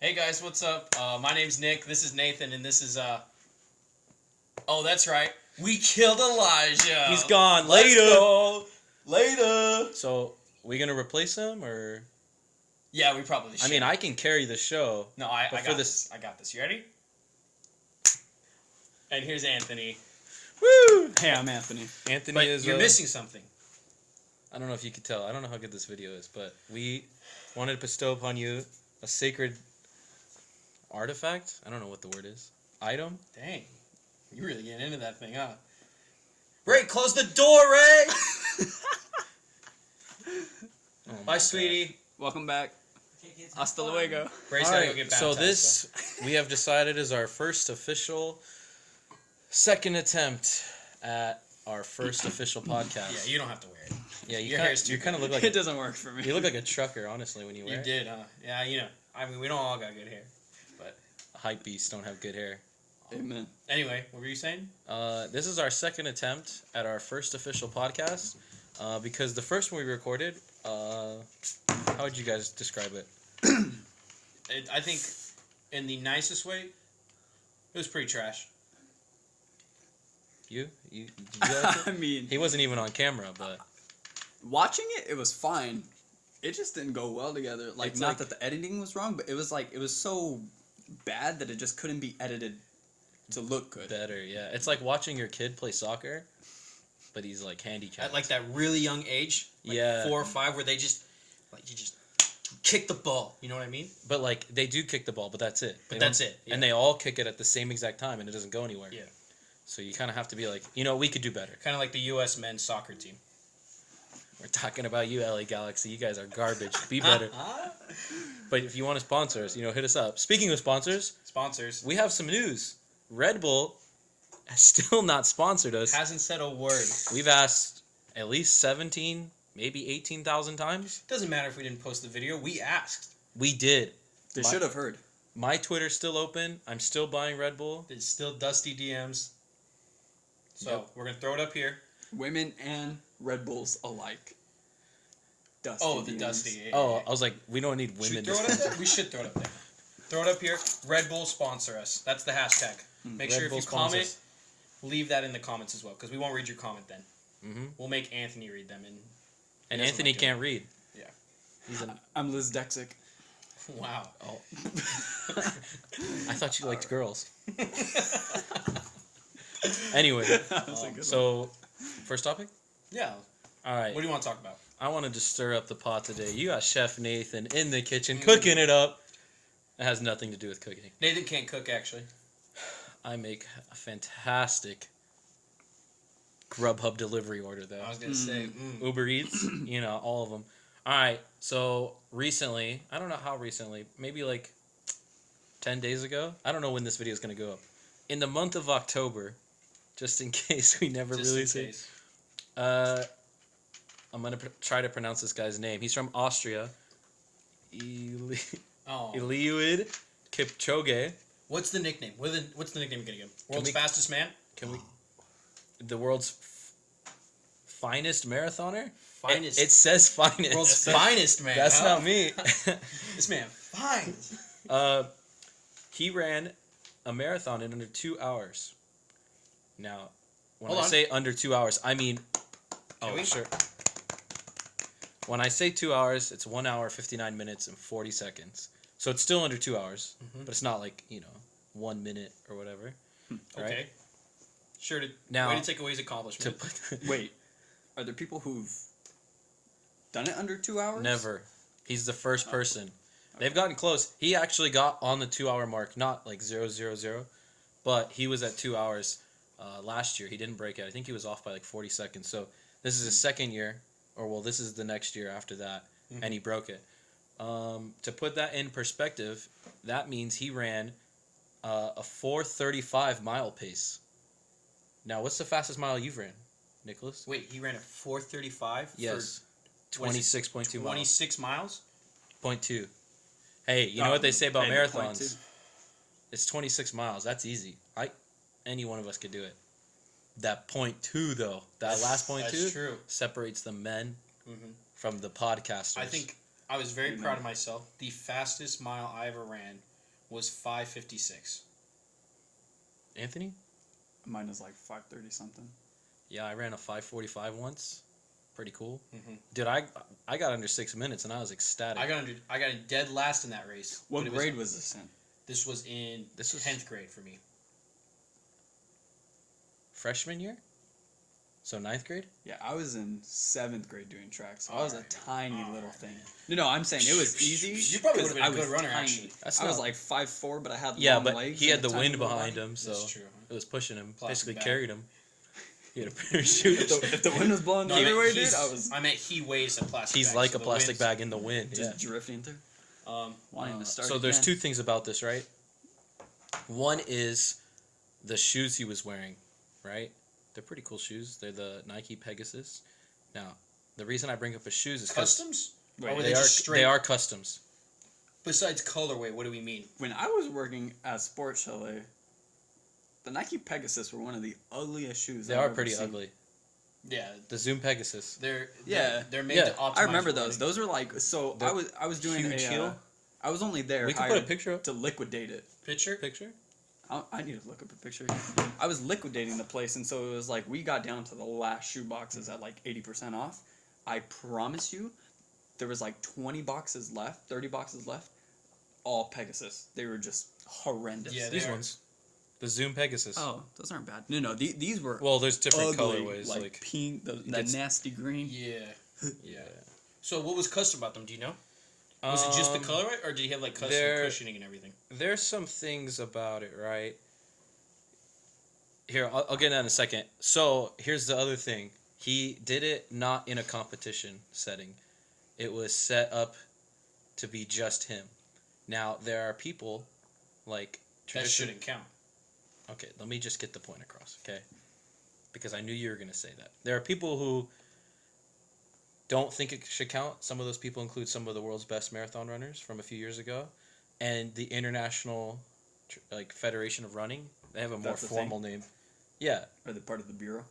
Hey guys, what's up? My name's Nick, this is Nathan, and this is, oh, that's right. We killed Eiljah. He's gone. Let's Later. go. Later. So, we gonna replace him, or? Yeah, we probably should. I mean, I can carry the show. No, I got this. I got this. You ready? And here's Anthony. Woo! Hey, I'm Anthony. Anthony But is. you're missing something. I don't know if you could tell. I don't know how good this video is, but we wanted to bestow upon you a sacred artifact. I don't know what the word is. Item. Dang. You really getting into that thing, huh? Ray, close the door, Ray! Oh my Bye, God. sweetie. Welcome back. Hasta luego. Ray's All gotta right, go get so baptized. this we have decided is our first official, second attempt at our first official podcast. Yeah, you don't have to wear it. Yeah, Your hair's too you kind of look like It doesn't work for me. you look like a trucker, honestly, when you wear You it. did, huh? Yeah, you know. I mean, we don't all got good hair. But Hype beasts don't have good hair. Amen. anyway, what were you saying? This is our second attempt at our first official podcast, because the first one we recorded, how would you guys describe it? I think, in the nicest way, it was pretty trash. You like it? I mean, He wasn't even on camera, but watching it, it was fine. It just didn't go well together. Like, It's not like- that the editing was wrong, but it was so bad that it just couldn't be edited to look good. better, yeah. It's like watching your kid play soccer, but he's like handicapped. At like that really young age, like Yeah. 4 or 5, where they just, like, you just kick the ball. You know what I mean? But like they do kick the ball, but that's it. But They that's don't- it. Yeah. And they all kick it at the same exact time, and it doesn't go anywhere. Yeah. So you kind of have to be like, we could do better. Kind of like the U.S. men's soccer team. We're talking about you, LA Galaxy. You guys are garbage. Be better. But if you want to sponsor us, hit us up. Speaking of sponsors, Sponsors. we have some news. Red Bull has still not sponsored us. Hasn't said a word. We've asked at least 17, maybe 18,000 times. Doesn't matter if we didn't post the video. We asked. We did. They My- should have heard. My Twitter's still open. I'm still buying Red Bull. It's still dusty DMs. So, Yep. we're going to throw it up here. Women and Red Bulls alike. Dusty. Oh, the DMs. dusty. Yeah, Oh, yeah. I was like, we don't need Should women we to throw it up sponsor. there? We should throw it up there. Throw it up here. Red Bull sponsor us. That's the hashtag. Make Red sure if Bull you comment, sponsors. leave that in the comments as well, because we won't read your comment then. Mm-hmm. We'll make Anthony read them. And And doesn't Anthony like doing can't read. Yeah. He's an, I'm Liz Dexick. Wow. oh. I thought you liked girls. Anyway, That was a good one. so first topic? Yeah. All right. What do you want to talk about? I wanted to stir up the pot today. You got Chef Nathan in the kitchen cooking it up. It has nothing to do with cooking. Nathan can't cook, actually. I make a fantastic Grubhub delivery order, though. I was going to say. Uber Eats, all of them. All right, so recently, I don't know how recently, maybe like 10 days ago. I don't know when this video is going to go up. In the month of October, just in case we never Just in release it, case. I'm going to try to pronounce this guy's name. He's from Austria. Oh. Eliud Kipchoge. What's the nickname? What's the nickname going to give him? World's we- fastest man? Can we? The world's finest marathoner? Finest. It says finest. World's finest man. That's huh? not me. This man, fine. He ran a marathon in under 2 hours. Now, when Hold I on. say under 2 hours, I mean... Can we? Sure. When I say 2 hours, it's 1 hour, 59 minutes, and 40 seconds. So it's still under 2 hours, but it's not like, 1 minute or whatever. Okay. Right? Sure to Now- way to take away his To accomplishment. put Wait, are there people who've done it under 2 hours? Never. He's the first person. They've gotten close. He actually got on the 2 hour mark, not like 0:00, but he was at 2 hours last year. He didn't break it. I think he was off by like 40 seconds. So this is his second year, this is the next year after that, and he broke it. To put that in perspective, that means he ran a 4:35 mile pace. Now, what's the fastest mile you've ran, Nicholas? Wait, he ran a 4:35 Yes. for what is it, 26.2 miles. 26 miles? 0.2. Hey, you know what they say about Hey, marathons? 0.2. It's 26 miles. That's easy. Any one of us could do it. That 0.2 though, that last 0.2 That's true. separates the men Mhm. from the podcasters. I think I was very Amen. proud of myself. The fastest mile I ever ran was 5:56. Anthony? Mine is like 5:30 something. Yeah, I ran a 5:45 once. Pretty cool. Mm-hmm. Dude, I got under 6 minutes and I was ecstatic. I got dead last in that race. What but grade was this in? This was in 10th grade for me. Freshman year? So 9th grade? Yeah, I was in 7th grade doing track, so I was a Alright. tiny little Alright, thing. man. No, I'm saying it was easy. You probably but would've been I a good was runner, tiny. actually. That's I was not- like 5'4", but I had Yeah, long but legs. he and had a the tiny wind little behind body. him, so That's true. it was pushing him. Plastic Basically bag. carried him. He had a parachute. If the wind was blowing No, the I other meant way, dude, he's- I was I meant he weighs a plastic He's bag. like so a the plastic wind's- bag in the wind. just Yeah. drifting through. Um, Wanting to start So there's again. 2 things about this, right? One is the shoes he was wearing, right? They're pretty cool shoes. They're the Nike Pegasus. Now, the reason I bring up his shoes is because customs? Wait, Or were they they are just straight? they are customs. Besides colorway, what do we mean? When I was working at Sports Chalet, the Nike Pegasus were one of the ugliest shoes They I've are ever pretty seen. ugly. Yeah, The Zoom Pegasus. Yeah. they're made Yeah. to optimize. I remember running. those. Those were like so. They're I was doing huge a. heel. I was only there We can put a hired picture up. to liquidate it. Picture? Picture? I need to look up a picture. I was liquidating the place, and so it was like we got down to the last shoe boxes at like 80% off. I promise you, there was like 20 boxes left, 30 boxes left, all Pegasus. They were just horrendous. Yeah, These are. ones. The Zoom Pegasus. Oh, those aren't bad. No, these were Well, there's different ugly, colorways. Like, pink, that gets- nasty green. Yeah. yeah. So what was custom about them? Do you know? Was it just the colorway, or did he have like custom they're- cushioning and everything? There's some things about it, right? Here, I'll get that in a second. So, here's the other thing. He did it not in a competition setting. It was set up to be just him. Now, there are people like That shouldn't count. Okay, let me just get the point across, okay? Because I knew you were going to say that. There are people who don't think it should count. Some of those people include some of the world's best marathon runners from a few years ago, and the International Federation of Running. They have a more That's a thing? formal name. Yeah, Or the part of the bureau.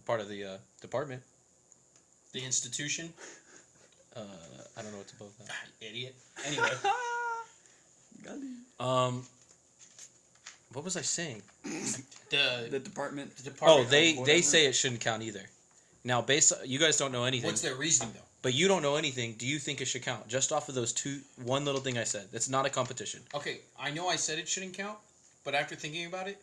part of the department. The institution. I don't know what's above that. Idiot. Anyway, Got it. What was I saying? the The department. Oh, department. they whatever. say it shouldn't count either. Now, you guys don't know anything. What's their reasoning though? But you don't know anything. Do you think it should count? Just off of those one little thing I said. It's not a competition. Okay, I know I said it shouldn't count, but after thinking about it,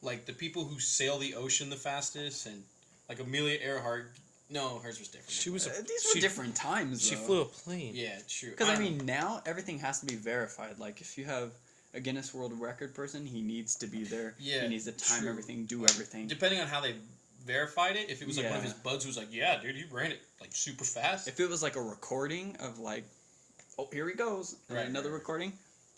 like the people who sail the ocean the fastest, and like Amelia Earhart, no, hers was different. She was. These were different times. She though. flew a plane. Yeah, true. Because I don't mean, know. now everything has to be verified. Like if you have a Guinness World Record person, he needs to be there. Yeah, He needs to time true. everything, do everything. Depending on how they verified it, if it was like one of Yeah. his buds who was like, "Yeah, dude, you ran it like super fast." If it was like a recording of like, oh, here he goes, and Right, another right. recording,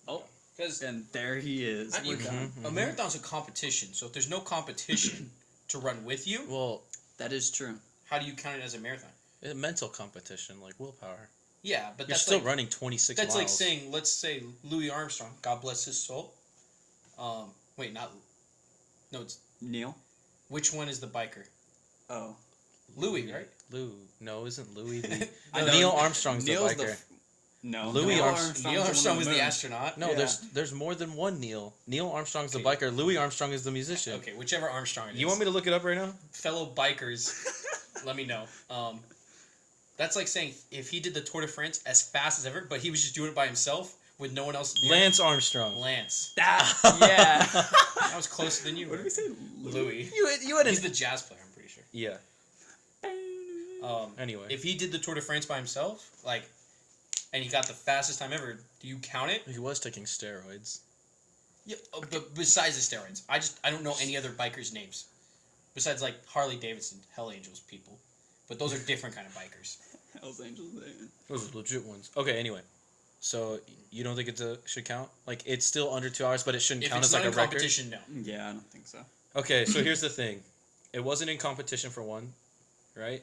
oh, Because and there he is. We're done. Mhm. a marathon's a competition, so if there's no competition to run with you, Well, That is true. how do you count it as a marathon? a mental competition, like willpower. Yeah, but You're that's still like, running 26 That's miles. like saying, let's say Louis Armstrong, God bless his soul. Wait, not. No, it's Neil. which one is the biker? Oh, Louis, right? No, isn't Louis the... I know. Neil Armstrong's Neil's the biker. no. Louis Neil Armstrong- Neil Armstrong was on the moon. astronaut. No, Yeah. there's more than one Neil. Neil Armstrong's Okay. the biker. Louis Armstrong is the musician. Okay, whichever Armstrong it is. You want me to look it up right now? Fellow bikers, let me know. That's like saying if he did the Tour de France as fast as ever, but he was just doing it by himself with no one else near him. Lance Armstrong. Lance. That, yeah. That was closer than you What were. did we say? Louis. You had He's the jazz player, I'm pretty sure. Yeah. Anyway. If he did the Tour de France by himself, like, and he got the fastest time ever, do you count it? He was taking steroids. Yeah, but besides the steroids, I don't know any other bikers' names, besides like Harley Davidson, Hell Angels people, but those are different kind of bikers. Hells Angels. Those are legit ones. Okay, anyway. So, you don't think should count? Like, it's still under 2 hours, but it shouldn't If count it's as like not a in record? competition, no. Yeah, I don't think so. Okay, so here's the thing. It wasn't in competition for one, right?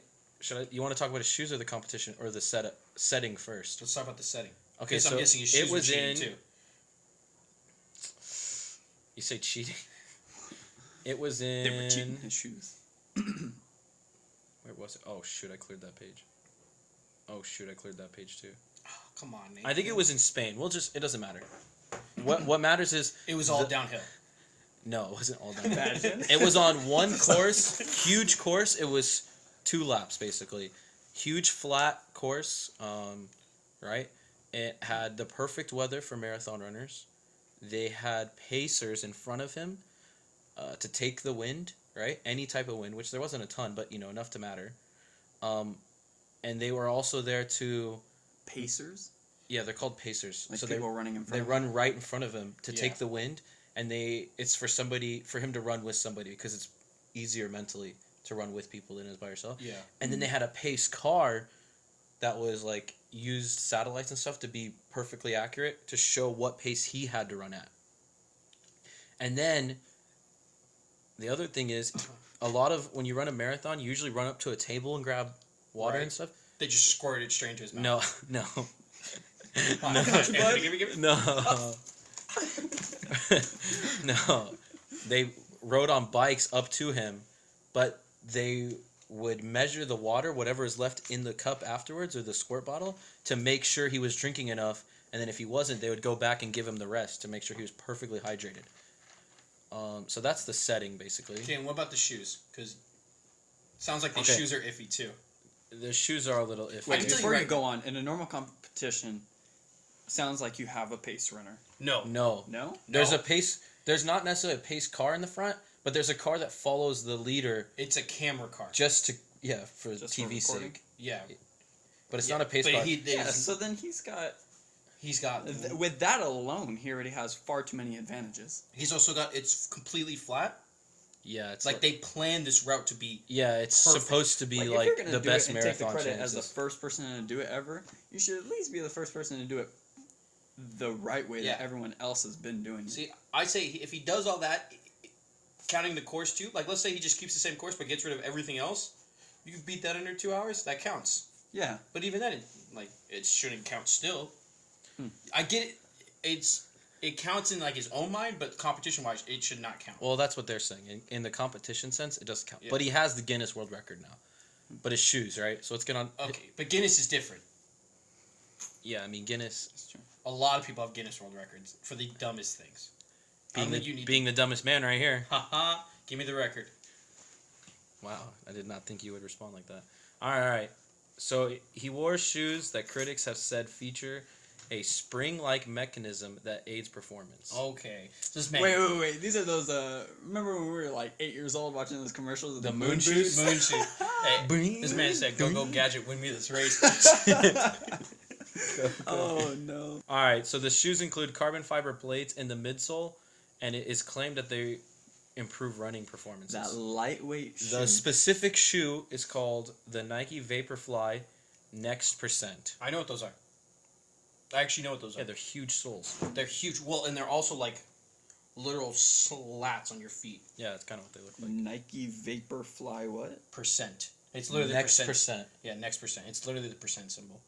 You want to talk about his shoes or the competition or the setting first? Let's talk about the setting. Okay, Because so I'm guessing his shoes it was were cheating in. too. You say cheating? It was They were cheating in. his shoes. Where was it? Oh shoot! I cleared that page. Oh shoot! I cleared that page too. Oh, come on, Nate. I think it was in Spain. It doesn't matter. What matters is It was all downhill. no, it wasn't all done. Imagine. It was on one course, huge course. It was 2 laps basically, huge flat course. Right. It had the perfect weather for marathon runners. They had pacers in front of him to take the wind. Right, any type of wind, which there wasn't a ton, but enough to matter. And they were also there to. Pacers? Yeah, they're called pacers. Like so people running in front they of run right in front of him to Yeah. take the wind, and it's for him to run with somebody because it's easier mentally to run with people than it is by yourself. Yeah. And then they had a pace car that was like used satellites and stuff to be perfectly accurate to show what pace he had to run at. And then the other thing is a lot of when you run a marathon, you usually run up to a table and grab water Right. and stuff. They just squirted it straight into his mouth. No. Wow. No. Anthony, give me. No. No. They rode on bikes up to him, but they would measure the water, whatever is left in the cup afterwards or the squirt bottle, to make sure he was drinking enough. And then if he wasn't, they would go back and give him the rest to make sure he was perfectly hydrated. So that's the setting, basically. Okay, and what about the shoes? Because sounds like the Okay. shoes are iffy too. The shoes are a little iffy. Wait, can tell you before you right go on, in a normal competition, sounds like you have a pace runner. No. No. No? There's No. a pace. There's not necessarily a pace car in the front, but there's a car that follows the leader It's a camera car. just to for Just for TV recording? sake. Yeah. But it's Yeah, not a pace but car. Yeah, so then he's got... He's got. With that alone, he already has far too many advantages. He's also got. It's completely flat. Yeah, it's Like they planned this route to be. yeah, it's perfect. supposed to be Like, if like you're gonna the do best it and take the marathon credit as the chances. first person to do it ever, you should at least be the first person to do it the right way Yeah. that everyone else has been doing it. See, I say if he does all that, counting the course too. Like let's say he just keeps the same course but gets rid of everything else. You can beat that under 2 hours. That counts. Yeah. But even then, it shouldn't count still. I get it. It counts in like his own mind, but competition wise, it should not count. Well, that's what they're saying. In the competition sense, it doesn't count. Yeah. But he has the Guinness World Record now. But his shoes, right? So it's gonna. Okay, but Guinness is different. Yeah, I mean Guinness That's true. A lot of people have Guinness World Records for the dumbest things. being the dumbest man right here. Haha, give me the record. Wow, I did not think you would respond like that. All right. So he wore shoes that critics have said feature a spring-like mechanism that aids performance. Okay, this man. Wait. These are those, remember when we were like 8 years old watching those commercials of The the moon moon shoes? shoes? Moon shoe. Hey, Bing. this man said, "Go gadget, win me this race." Oh, no. All right, so the shoes include carbon fiber plates in the midsole, and it is claimed that they improve running performances. That lightweight shoe. The specific shoe is called the Nike Vaporfly Next Percent. I know what those are. I actually know what those Yeah, are. they're huge soles. They're huge. Well, and they're also like literal slats on your feet. Yeah, that's kind of what they look like. Nike Vaporfly what? Percent. It's literally Next the percent. Yeah, next percent. It's literally the percent symbol.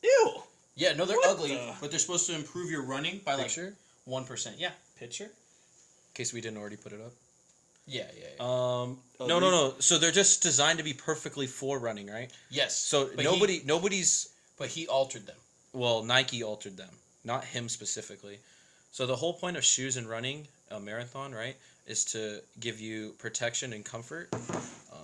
Ew! Yeah, no, they're What ugly, the- but they're supposed to improve your running by like Picture? 1%. Yeah, picture. In case we didn't already put it up. Yeah. No. So they're just designed to be perfectly for running, right? Yes. So but nobody's. But he altered them. Well, Nike altered them, not him specifically. So the whole point of shoes and running a marathon, right, is to give you protection and comfort.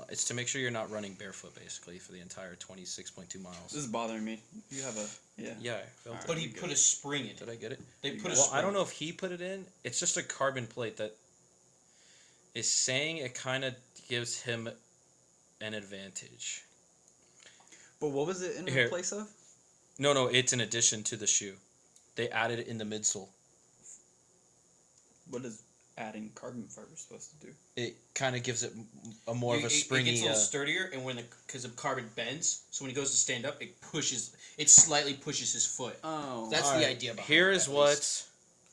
It's to make sure you're not running barefoot, basically, for the entire 26.2 miles. This is bothering me. You have a... Yeah. Yeah, I felt it. But he put a spring in it. Did I get it? They put a Well, spring. I don't know if he put it in. It's just a carbon plate that is saying it kind of gives him an advantage. But what was it in Here. place of? No, it's in addition to the shoe. They added it in the midsole. What is adding carbon fiber supposed to do? It kind of gives it a more of a It springy. gets a little sturdier, and because the carbon bends, so when he goes to stand up, it slightly pushes his foot. Oh. That's All the right, idea behind Here it, is at what least.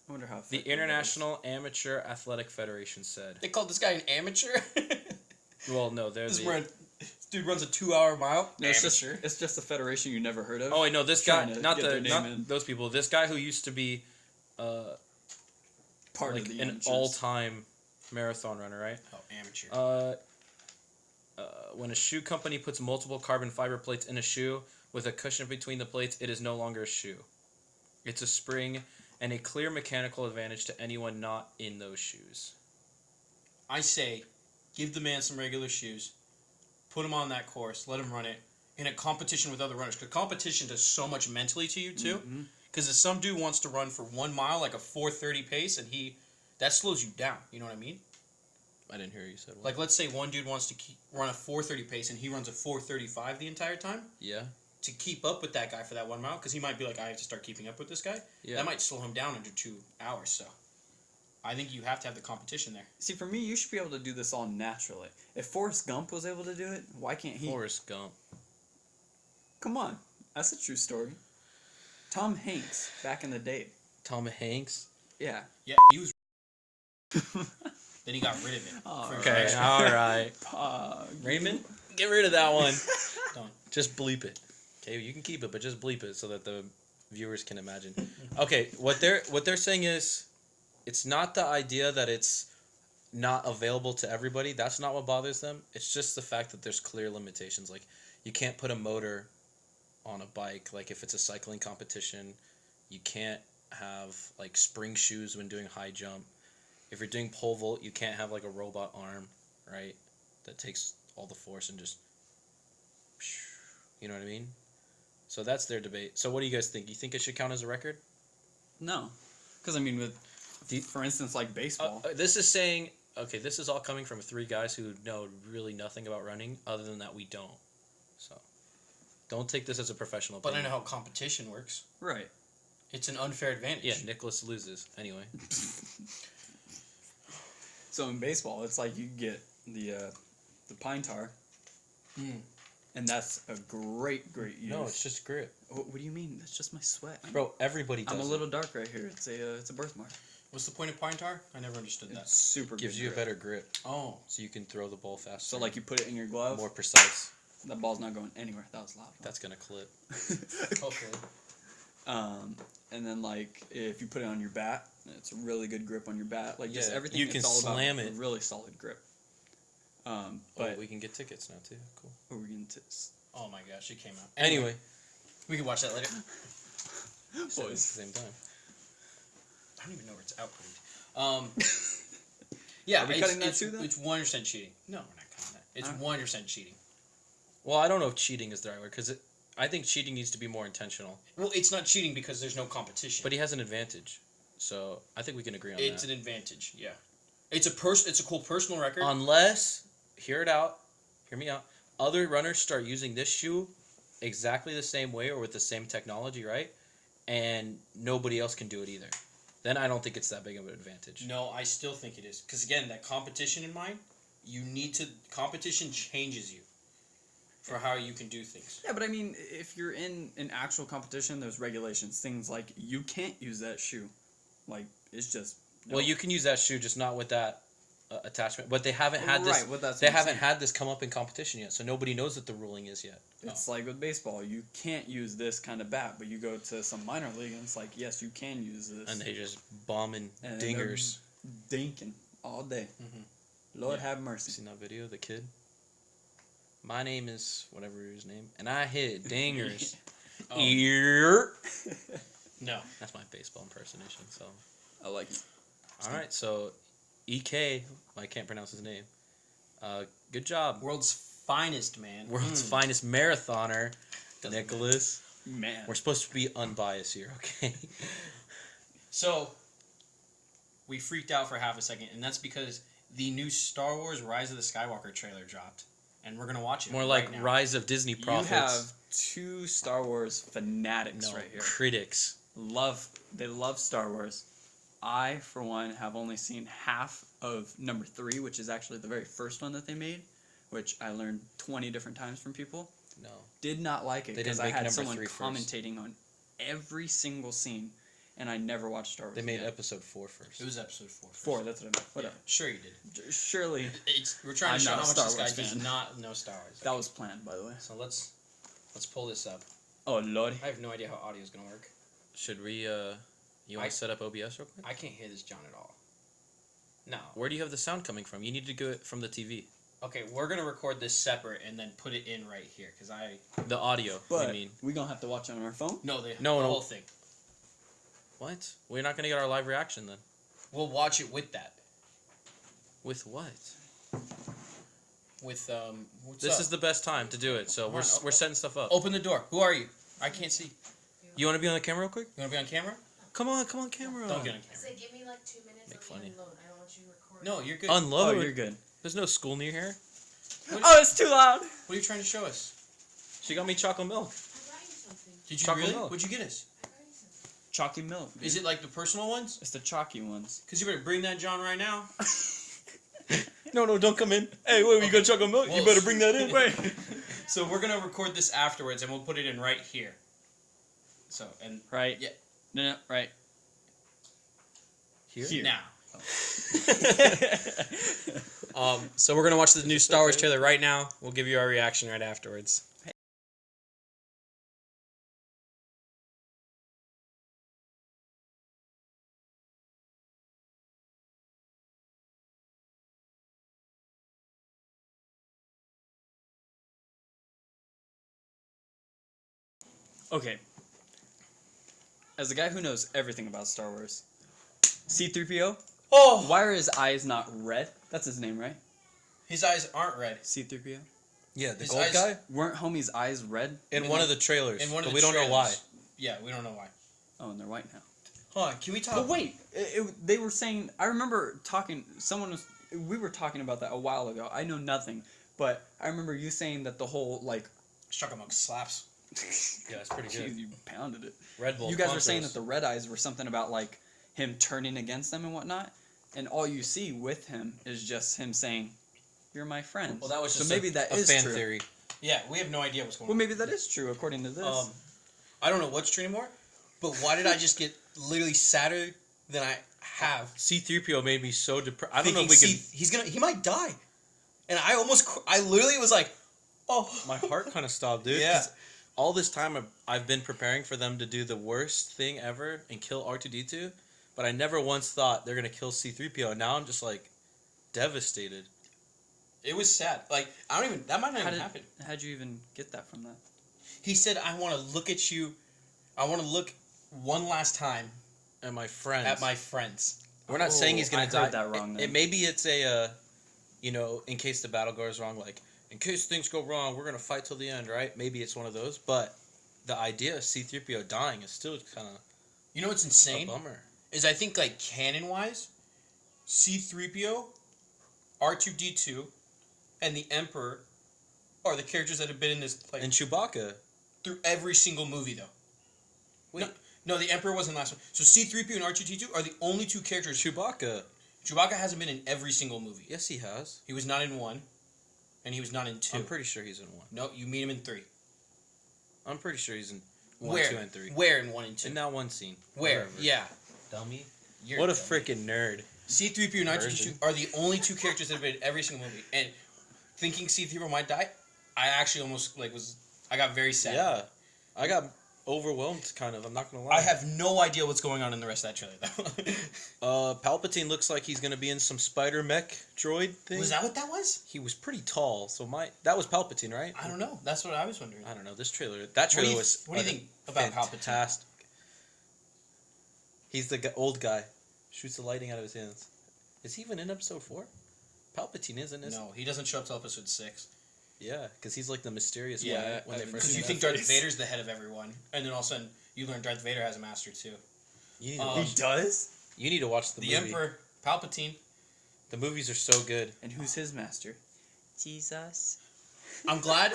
I wonder how the effective that is. International Amateur Athletic Federation said. They called this guy an amateur. Well, no, they're This the. dude runs a 2-hour mile. No, Amateur. it's just a federation you never heard of. Oh wait, no, this guy, Trying to not get their name not in. those people. This guy who used to be, Part like of the an amateurs. all-time marathon runner, right? Oh, amateur. when a shoe company puts multiple carbon fiber plates in a shoe with a cushion between the plates, it is no longer a shoe. It's a spring and a clear mechanical advantage to anyone not in those shoes. I say, give the man some regular shoes, put him on that course, let him run it in a competition with other runners. Because competition does so much mentally to you too. Because if some dude wants to run for 1 mile like a 4:30 pace, and that slows you down. You know what I mean? I didn't hear you said what. Like, let's say one dude wants to run a 4:30 pace, and he runs a 4:35 the entire time. Yeah. To keep up with that guy for that 1 mile, because he might be like, I have to start keeping up with this guy. Yeah. That might slow him down under 2 hours. So, I think you have to have the competition there. See, for me, you should be able to do this all naturally. If Forrest Gump was able to do it, why can't he? Forrest Gump. Come on, that's a true story. Tom Hanks, back in the day. Tom Hanks. Yeah. Yeah, he was. Then he got rid of it. Oh, Okay, all right. Raymond, get rid of that one. Don't. Just bleep it. Okay, you can keep it, but just bleep it so that the viewers can imagine. Okay, what they're saying is, it's not the idea that it's not available to everybody. That's not what bothers them. It's just the fact that there's clear limitations. Like, you can't put a motor on a bike. Like, if it's a cycling competition, you can't have like spring shoes when doing high jump. If you're doing pole vault, you can't have like a robot arm, right? That takes all the force and just, you know what I mean? So that's their debate. So what do you guys think? You think it should count as a record? No. Because, I mean, for instance, like baseball. This is saying, okay, this is all coming from 3 guys who know really nothing about running, other than that we don't. So don't take this as a professional But I opinion. know how competition works. Right. It's an unfair advantage. Yeah, Nicholas loses. Anyway. So in baseball, it's like you get the pine tar, and that's a great use. No, it's just grip. What do you mean? That's just my sweat. Bro, everybody does I'm a it. little dark right here. It's a birthmark. What's the point of pine tar? I never understood that. It's super Gives good you a grip. better grip, Oh. so you can throw the ball faster. So like you put it in your glove, more precise. that ball's not going anywhere. That was loud. That's gonna clip. Okay. And then like if you put it on your bat, it's a really good grip on your bat. Like just Yeah, everything. you it's can all slam about it. A really solid grip. But But we can get tickets now too. Cool. we're going to. Oh my gosh, it came out. Anyway, We can watch that later. said it at the same time. I don't even know where it's outputted. Yeah, Are we cutting that too, then? It's 100% cheating. No, we're not cutting that. It's 100% cheating. Well, I don't know if cheating is the right word because I think cheating needs to be more intentional. Well, it's not cheating because there's no competition. But he has an advantage, so I think we can agree on It's that. an advantage. Yeah. It's a cool personal record. Unless, hear me out. Other runners start using this shoe exactly the same way or with the same technology, right? And nobody else can do it either. Then I don't think it's that big of an advantage. No, I still think it is. Because again, that competition in mind, competition changes you for how you can do things. Yeah, but I mean, if you're in an actual competition, there's regulations. Things like you can't use that shoe. Like it's just. No. Well, you can use that shoe, just not with that attachment. But they haven't had this. Right, well, that's they what I'm haven't saying. had this come up in competition yet, so nobody knows what the ruling is yet. It's like with baseball, you can't use this kind of bat, but you go to some minor league and it's like, yes, you can use this. And they just bombing And dingers. they're dinking all day. Lord have mercy. Seen that video, the kid? My name is whatever his name, and I hit dingers. Oh. Ear. No. That's my baseball impersonation. So, I like it. all right. So, EK, I can't pronounce his name. Good job, World's finest, man. world's finest marathoner, Doesn't Nicholas. Man. We're supposed to be unbiased here, okay? So, we freaked out for half a second, and that's because the new Star Wars Rise of the Skywalker trailer dropped. And we're going to watch it More right like now. Rise of Disney You Prophets. have 2 Star Wars fanatics no, right here. critics. They love Star Wars. I, for one, have only seen half of number 3, which is actually the very first one that they made, which I learned 20 different times from people. No. Did not like it They because didn't I make had number someone 3 first. commentating on every single scene, and I never watched Star Wars. They made again. episode 4 first. It was episode 4. 4, that's what I meant. Whatever. Yeah, sure you did. Surely We're trying I'm to show not how a much Star this guy Wars does fan. not know Star Wars. that was planned, by the way. So let's pull this up. Oh, Lord. I have no idea how audio is going to work. Should we, you want to set up OBS real quick? I can't hear this John at all. No. Where do you have the sound coming from? You need to go it from the TV. Okay, we're gonna record this separate and then put it in right here, cause The audio. But I mean, we gonna have to watch it on our phone. no, the No. whole thing. what? We're not gonna get our live reaction then. We'll watch it with that. With what? With what's This up? is the best time to do it. So Come we're on, we're setting stuff up. Open the door. Who are you? I can't see. You want to be on the camera real quick? You wanna be on camera? Come on, camera. Don't get on camera. Say, give me like 2 minutes. Make Let funny. me unload. I don't want you to record. No, you're good. Unload. Oh, you're good. There's no school near here. Oh, it's too loud. What are you trying to show us? She got me chocolate milk. I got you something. Did you Chocolate really? milk. What'd you get us? I got you something. Chalky milk. Is it like the personal ones? It's the chalky ones. Cause you better bring that John right now. No, don't come in. Hey, wait, we got chocolate milk. Well, You better bring that in. Wait. So we're gonna record this afterwards, and we'll put it in right here. So and Right. Yeah. No, right. Here? now. So we're gonna watch the new Star Wars trailer right now. We'll give you our reaction right afterwards. Okay. As a guy who knows everything about Star Wars, C-3PO, Oh, why are his eyes not red? That's his name, right? his eyes aren't red. C-3PO. Yeah, the His gold eyes- guy Weren't homie's eyes red? in in one the- of the trailers, In one of but the we don't know why. trailers. Yeah, we don't know why. Oh, and they're white now. Hold on, can we talk? But wait, they were saying. I remember talking. We were talking about that a while ago. I know nothing, but I remember you saying that the whole like. Chocolate milk slaps. Yeah, it's pretty good. Jeez, you pounded it. Red Bull. You guys were saying that the red eyes were something about like him turning against them and whatnot, and all you see with him is just him saying, "You're my friend." Well, that was so just maybe that a is fan true. theory. Yeah, we have no idea what's going Well, on. maybe that is true according to this. I don't know what's true anymore, but why did I just get literally sadder than I have? C-3PO made me so depressed. I don't know if we Thinking, he might die, and I literally was like, oh, My heart kind of stopped, dude. Yeah. 'Cause all this time I've been preparing for them to do the worst thing ever and kill R2-D2, but I never once thought they're gonna kill C-3PO. And now I'm just like devastated. It was sad. Like that might not even happen. How'd you even get that from that? He said, "I want to look at you. I want to look one last time And my friends. at my friends." We're not saying he's gonna I die. heard that wrong then. Maybe it's a, in case the battle goes wrong, like in case things go wrong, we're gonna fight till the end, right? Maybe it's one of those. But the idea of C-3PO dying is still kind of You know what's a insane? bummer. Is I think like canon wise, C-3PO, R2-D2, and the Emperor are the characters that have been in this like And Chewbacca. through every single movie though. Wait, No, the Emperor wasn't the last one. So C-3PO and R2-D2 are the only two characters. Chewbacca. Chewbacca hasn't been in every single movie. Yes, he has. He was not in 1, and he was not in 2. I'm pretty sure he's in 1. No, you meet him in 3. I'm pretty sure he's in 1, Where? 2, and 3. Where in 1 and 2? In that one scene. Where? Wherever. Yeah. Dummy. You're What a dumb. freaking nerd. C-3PO and R2-D2 Version. are the only two characters that have been in every single movie. And thinking C-3PO might die, I actually almost I got very sad. Yeah. I got overwhelmed, kind of. I'm not going to lie. I have no idea what's going on in the rest of that trailer, though. Palpatine looks like he's going to be in some spider mech droid thing. Was that what that was? He was pretty tall, so that was Palpatine, right? I don't know. That's what I was wondering. I don't know. That What trailer do you, was what do you think about Palpatine? fantastic. He's the old guy. Shoots the lightning out of his hands. Is he even in episode 4? Palpatine isn't, is No, he doesn't show up till episode 6. he? Yeah, because he's like the mysterious Yeah, one when they first because you met. think Darth Vader's the head of everyone, and then all of a sudden you learn Darth Vader has a master too. You need, to He watch, does? you need to watch the The movie. Emperor, Palpatine. The movies are so good. And who's his master? Jesus. I'm glad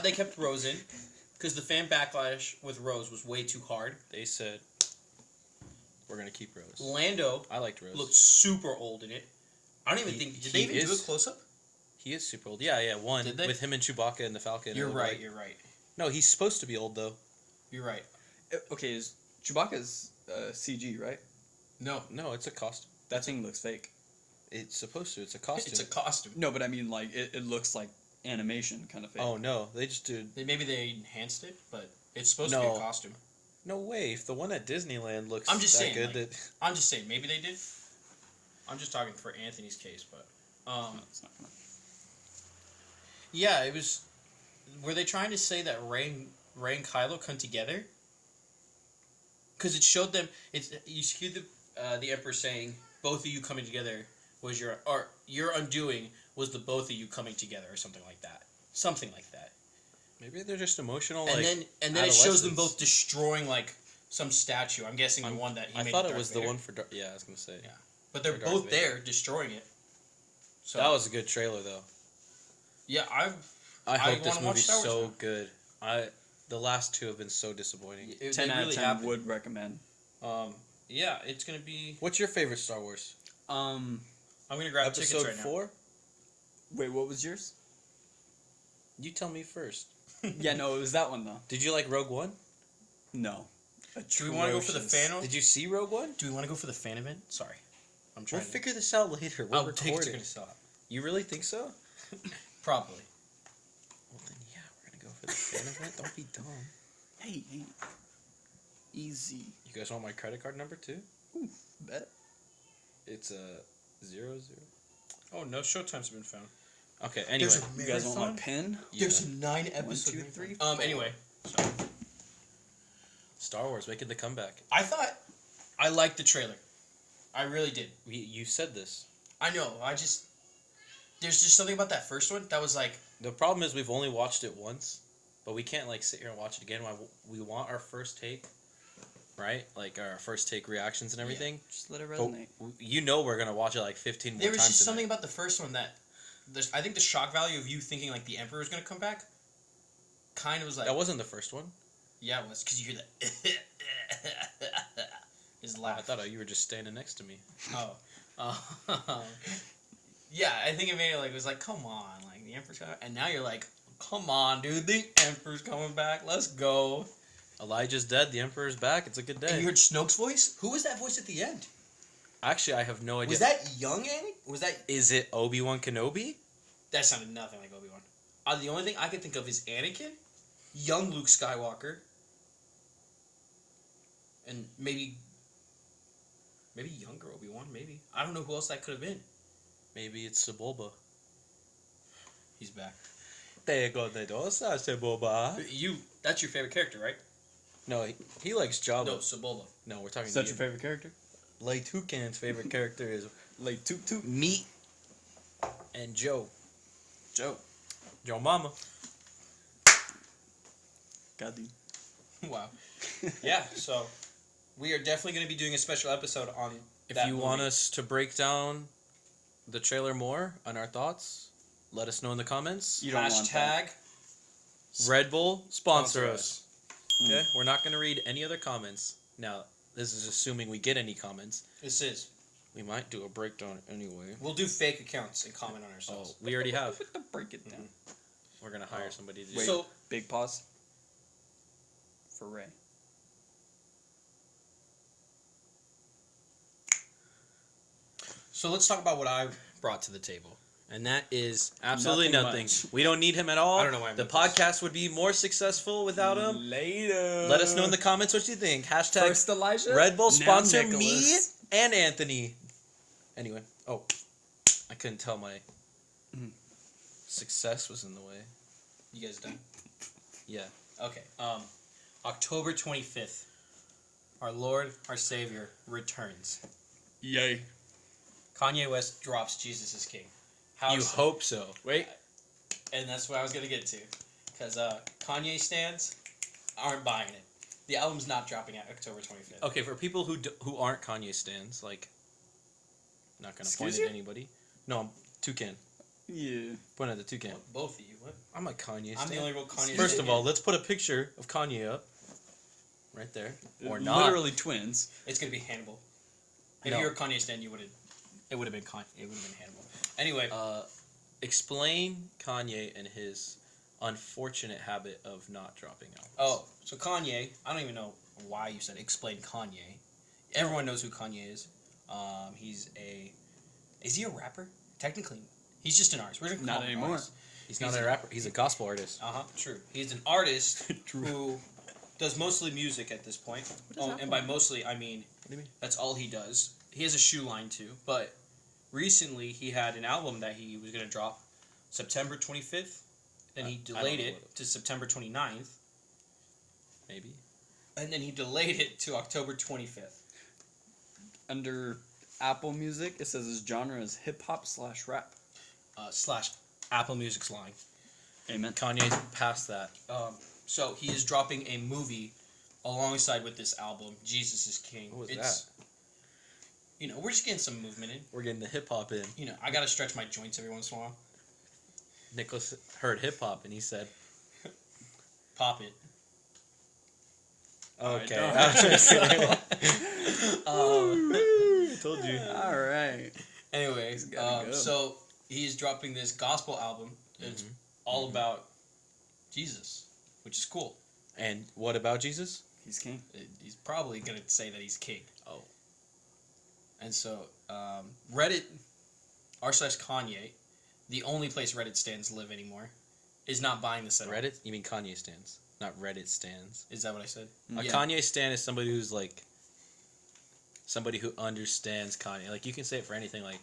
they kept Rose in, because the fan backlash with Rose was way too hard. They said, we're going to keep Rose. Lando I liked Rose. looked super old in it. I don't even think did they he even do a is- close up? He is super old. Yeah, one. Did they? With him and Chewbacca and the Falcon. You're and the right. light. You're right. No, he's supposed to be old, though. You're right. Okay, is Chewbacca's CG, right? No, No, it's a costume. That thing looks fake. It's supposed to. It's a costume. it's a costume. No, but I mean, like, it looks like animation kind of fake. Oh, no. They just do... Maybe they enhanced it, but it's supposed to be No. a costume. No way. If the one at Disneyland looks I'm just that saying, good like- that... I'm just saying, maybe they did. I'm just talking for Anthony's case, but No, it's not gonna. Yeah, it was. Were they trying to say that Rey and Kylo come together? Because it showed them. You hear the Emperor saying, "Both of you coming together was your undoing was the both of you coming together," or something like that. Something like that. Maybe they're just emotional. And like, then it shows them adolescents. both destroying like some statue. I'm guessing the one that he I made. thought it Darth was the Vader. one for. Yeah, I was gonna say. Yeah. But they're For Darth both Vader. there destroying it. So That was a good trailer, though. yeah, I I hope this wanna watch movie's Star Wars so now. The last two have been so disappointing. 10 they out really of 10 happened. would recommend. Yeah, it's gonna be. What's your favorite Star Wars? I'm gonna grab tickets Episode right now. 4? Wait, what was yours? You tell me first. Yeah, no, it was that one though. Did you like Rogue One? No. Do we want to go for the fan? Did you see Rogue One? Do we want to go for the fan event? Sorry, I'm We'll trying. figure this out later. We're Tickets are recording. gonna sell out. You really think so? Probably. Well then, yeah, we're gonna go for the fan event. Don't be dumb. Hey. Easy. You guys want my credit card number too? Ooh, bet. It's 00. Oh, no showtimes have been found. Okay. Anyway, You guys want my pen? There's 9 1, episodes. 2, 3. Anyway, so Star Wars making the comeback. I thought I liked the trailer. I really did. You said this. I know. There's just something about that first one that was like. The problem is we've only watched it once, but we can't like sit here and watch it again. We want our first take, right? Like our first take reactions and everything. Just let it But resonate. you know we're gonna watch it like 15 more There was times. just something tonight. about the first one that. I think the shock value of you thinking like the Emperor is gonna come back. Kind of was like. That wasn't the first one. Yeah, it was because you hear that. His I laugh. thought you were just standing next to me. Yeah, I think it made it like it was like, come on, like the Emperor's coming, and now you're like, come on, dude, the Emperor's coming back. Let's go. Elijah's dead. The Emperor's back. It's a good And day. you heard Snoke's voice. Who was that voice at the end? Actually, I have no idea. Was that young Anakin? Was that? Is it Obi-Wan Kenobi? That sounded nothing like Obi-Wan. The only thing I could think of is Anakin, young Luke Skywalker, and maybe younger Obi-Wan. Maybe I don't know who else that could have been. Maybe it's Sebulba. He's back. That's your favorite character, right? No, he likes Jabba. No, Sebulba. No, we're talking Is that to your you. favorite character? Lay Toucan's favorite character is Like Toot Toot. Meat and Joe. Joe. Joe Mama. Goddamn. Wow. Yeah, so we are definitely going to be doing a special episode on If that you movie. want us to break down the trailer more on our thoughts, let us know in the comments. You don't want that. Hashtag Red Bull, sponsor sponsor us. Okay? We're not going to read any other comments. Now, this is assuming we get any comments. This is. We might do a breakdown anyway. We'll do fake accounts and comment on Oh, ourselves. we already have. Break it down. We're going to hire somebody to do Wait. it. So, Big pause. For Ray. so let's talk about what I've brought to the table. And that is Absolutely Nothing nothing. much. We don't need him at all. I don't know why I'm The with this. podcast would be more successful without him. Later. Let us know in the comments what you think. Hashtag First Elijah. Red Bull now sponsor me Nicholas. and Anthony. Anyway, I couldn't tell my success was in the way. You guys done? Yeah. Okay. October 25th. Our Lord, our Savior returns. Yay. Kanye West drops Jesus is King. You hope so. Wait. And that's what I was going to get to. Because Kanye stans aren't buying it. The album's not dropping at October 25th. Okay, for people who aren't Kanye stans, like, not gonna point Excuse at you? anybody. No, I'm Toucan. Yeah. Point at the Toucan. Both of you. What? I'm a Kanye I'm stan. the only real Kanye First stan of all, here. let's put a picture of Kanye up. Right there. Or not. Literally twins. It's going to be Hannibal. If No. you're a Kanye stan, it would have been Kanye. It would have been Hannibal. Anyway. Explain Kanye and his unfortunate habit of not dropping albums. Oh, so Kanye, I don't even know why you said explain Kanye. Everyone knows who Kanye is. Is he a rapper? Technically, he's just an artist. We're gonna call Not him an anymore. artist. He's not a rapper. He's a gospel artist. True. He's an artist who does mostly music at this point. And by mostly, I mean, What do you mean? that's all he does. He has a shoe line too, but recently he had an album that he was gonna drop September 25th. Then he I don't delayed know it what to September 29th. Maybe. And then he delayed it to October 25th. Under Apple Music, it says his genre is hip hop / rap. Slash Apple Music's lying. Amen. Kanye's past that. So he is dropping a movie alongside with this album, Jesus is King. What was that? You know, we're just getting some movement in. We're getting the hip hop in. You know, I gotta stretch my joints every once in a while. Nicholas heard hip hop and he said, Pop it. "Okay." don't. I was just kidding. I told you. All right. Anyway, He's gotta go. so he's dropping this gospel album. It's all about Jesus, which is cool. And what about Jesus? He's king. He's probably gonna say that he's king. Oh. And so Reddit r/Kanye, the only place Reddit stands live anymore, is not buying this at all. Reddit? You mean Kanye stands, not Reddit stands. Is that what I said? A Yeah. Kanye stan is somebody who's like somebody who understands Kanye. Like you can say it for anything. Like,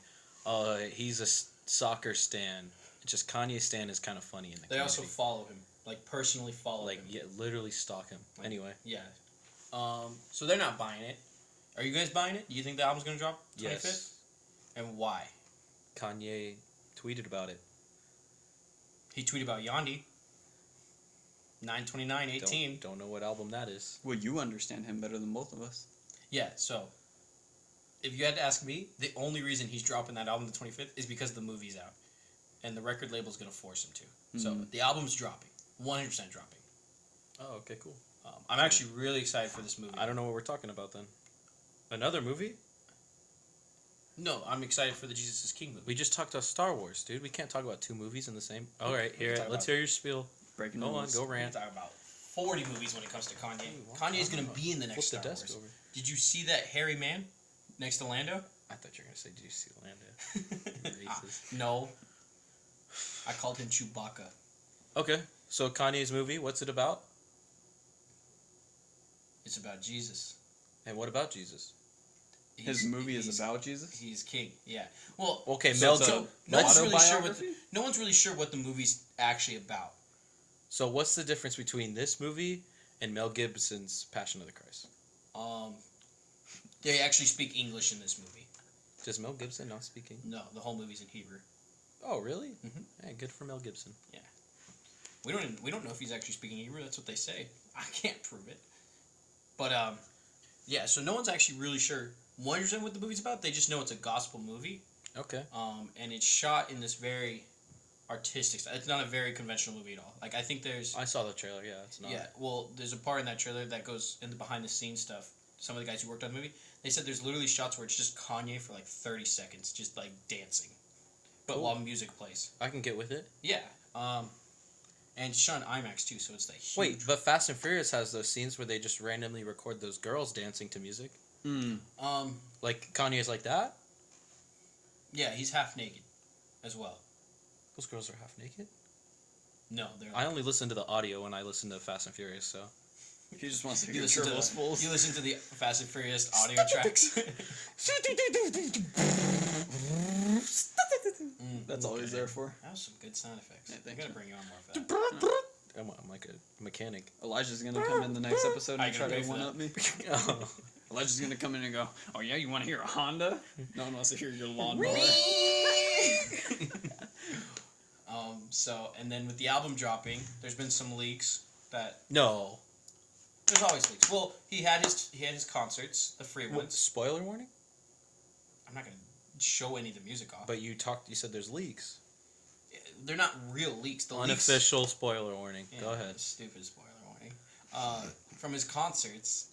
oh, he's a soccer stan. It's just Kanye stan is kind of funny in the They also community. follow him, like personally follow like him. yeah, literally stalk him. Like, Anyway, Yeah. So they're not buying it. Are you guys buying it? Do you think the album's gonna drop 25th? yes, And why? Kanye tweeted about it. He tweeted about Yandi. 9/29/18. Don't know what album that is. Well, you understand him better than both of us. Yeah, so if you had to ask me, the only reason he's dropping that album the 25th is because the movie's out. And the record label's going to force him to. So the album's dropping. 100% dropping. Oh, okay, cool. I'm actually really excited for this movie. I don't know what we're talking about then. Another movie? No, I'm excited for the Jesus is King movie. We just talked about Star Wars, dude. We can't talk about two movies in the same. All right, here. talk Let's about- hear your spiel. Breaking Go on, rules. go We're rant. talking about 40 movies when it comes to Kanye. Ooh, Kanye's wow. going to be in the next Star Flip the Wars. desk over. Did you see that hairy man next to Lando? I thought you were gonna say, "Did you see Lando?" Racist. No. I called him Chewbacca. Okay, so Kanye's movie. What's it about? It's about Jesus. And what about Jesus? His movie is he's- about Jesus. He's king. Yeah. Well, Okay, So Mel. it's a Gibson. no one's really sure what autobiography? no one's really sure what the movie's actually about. So what's the difference between this movie and Mel Gibson's Passion of the Christ? They actually speak English in this movie. Does Mel Gibson not speak English? No, the whole movie's in Hebrew. Oh, really? Mhm. Hey, good for Mel Gibson. We don't know if he's actually speaking Hebrew. That's what they say. I can't prove it. But yeah. So no one's actually really sure 100% what the movie's about. They just know it's a gospel movie. Okay. And it's shot in this very artistic style. It's not a very conventional movie at all. Like I think there's I saw the trailer. Yeah, it's not. yeah. Well, there's a part in that trailer that goes in the behind the scenes stuff. Some of the guys who worked on the movie, they said there's literally shots where it's just Kanye for like 30 seconds, just like dancing, but Cool. while music plays. I can get with it. Yeah. And it's shot in IMAX too, so it's that huge. Wait, but Fast and Furious has those scenes where they just randomly record those girls dancing to music. Like Kanye's like that. Yeah, he's half naked, as well. Those girls are half naked. No, they're. I only listen to the audio when I listen to Fast and Furious. So. He just wants to You hear listen, turbo to spools. you listen to the Fast and Furious audio tracks. That's all he's there for. That was some good sound effects. Yeah, I'm thanks, gonna man. bring you on more for that. I'm like a mechanic. Elijah's gonna come in the next episode I and try gotta to pay for one that. up me. Oh. Elijah's gonna come in and go, "Oh yeah, you want to hear a Honda? No one wants to hear your lawnmower." So and then with the album dropping, there's been some leaks that No. there's always leaks. Well, he had his concerts, the free What, ones. spoiler warning? I'm not gonna show any of the music off. But you said there's leaks. They're not real leaks. The leaks. Unofficial spoiler warning. Yeah, Go ahead. Stupid spoiler warning. From his concerts.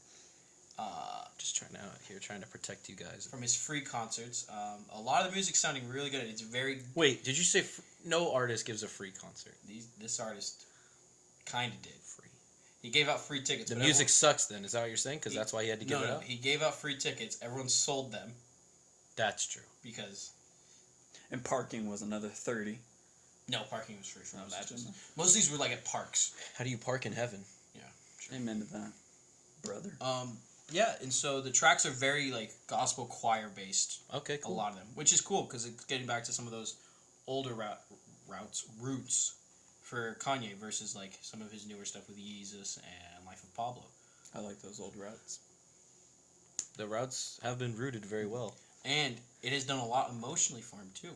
Just trying to protect you guys. From his free concerts, a lot of the music's sounding really good. It's very. Wait, did you say no artist gives a free concert? This artist kind of did. Free. He gave out free tickets. The but music sucks then, is that what you're saying? Because He- that's why he had to give it No, up? he gave out free tickets. Everyone sold them That's true. because And parking was another 30. no parking was free for most of Imagine. these. Most of these were like at parks. How do you park in heaven? Amen to that, brother. Yeah, and so the tracks are very like gospel choir based. Okay, cool. A lot of them, which is cool because it's getting back to some of those older roots for Kanye versus like some of his newer stuff with Yeezus and Life of Pablo. I like those old routes. The routes have been rooted very well. And it has done a lot emotionally for him too.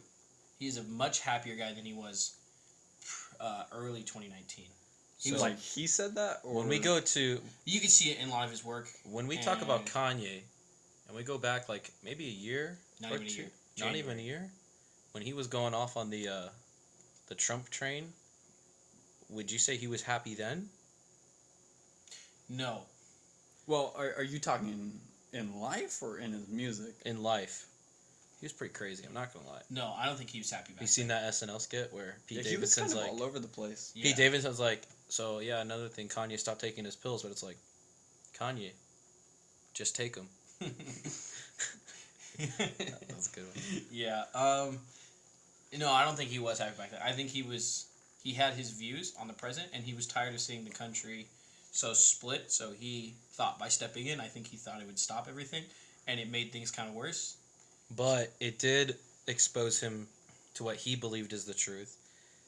He is a much happier guy than he was early 2019. So, Like he said that, or when we go to You can see it in a lot of his work. when we talk about And- Kanye, and we go back like maybe a year, Not or even a two, year. not even a year, when he was going off on the Trump train, would you say he was happy then? No. Well, are you talking in life or in his music? In life, he was pretty crazy. I'm not gonna lie. No, I don't think he was happy back You seen that SNL skit where Pete Yeah, he was kind Davidson's of like, all over the place. Yeah. Pete Davidson's like, so yeah, another thing, Kanye stopped taking his pills, but it's like, Kanye, just take them. That was a good one. Yeah. No, I don't think he was happy back then. I think he had his views on the present, and he was tired of seeing the country so split. So he thought by stepping in, I think he thought it would stop everything, and it made things kind of worse. But it did expose him to what he believed is the truth.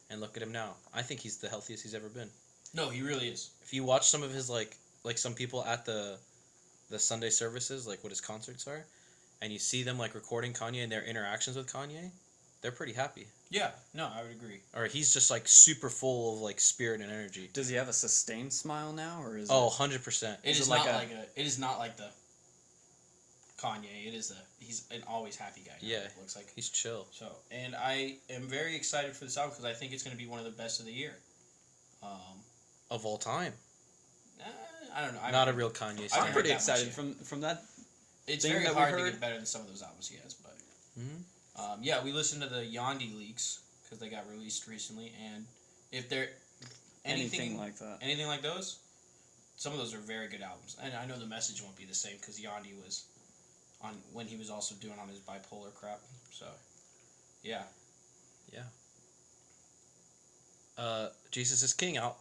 And look at him now. I think he's the healthiest he's ever been. No, he really is. If you watch some of his like some people at the Sunday services, like what his concerts are, and you see them like recording Kanye and their interactions with Kanye, they're pretty happy. Yeah. No, I would agree. Or he's just like super full of like spirit and energy. Does he have a sustained smile now, or is Oh, it? 100%. It Is is it not like it is not like the Kanye. It is he's an always happy guy. Now, Yeah. it looks like. He's chill. So, and I am very excited for this album because I think it's going to be one of the best of the year. Of all time. I don't know. Not a real Kanye I I'm stan. heard pretty that much excited yet. from that. It's thing very that we hard to heard- get better than some of those albums he has, but Mhm. yeah, we listened to the Yandi leaks because they got released recently, and if they're anything like that. anything like those, some of those are very good albums. And I know the message won't be the same because Yandi was on when he was also doing on his bipolar crap. So, yeah. Jesus is King out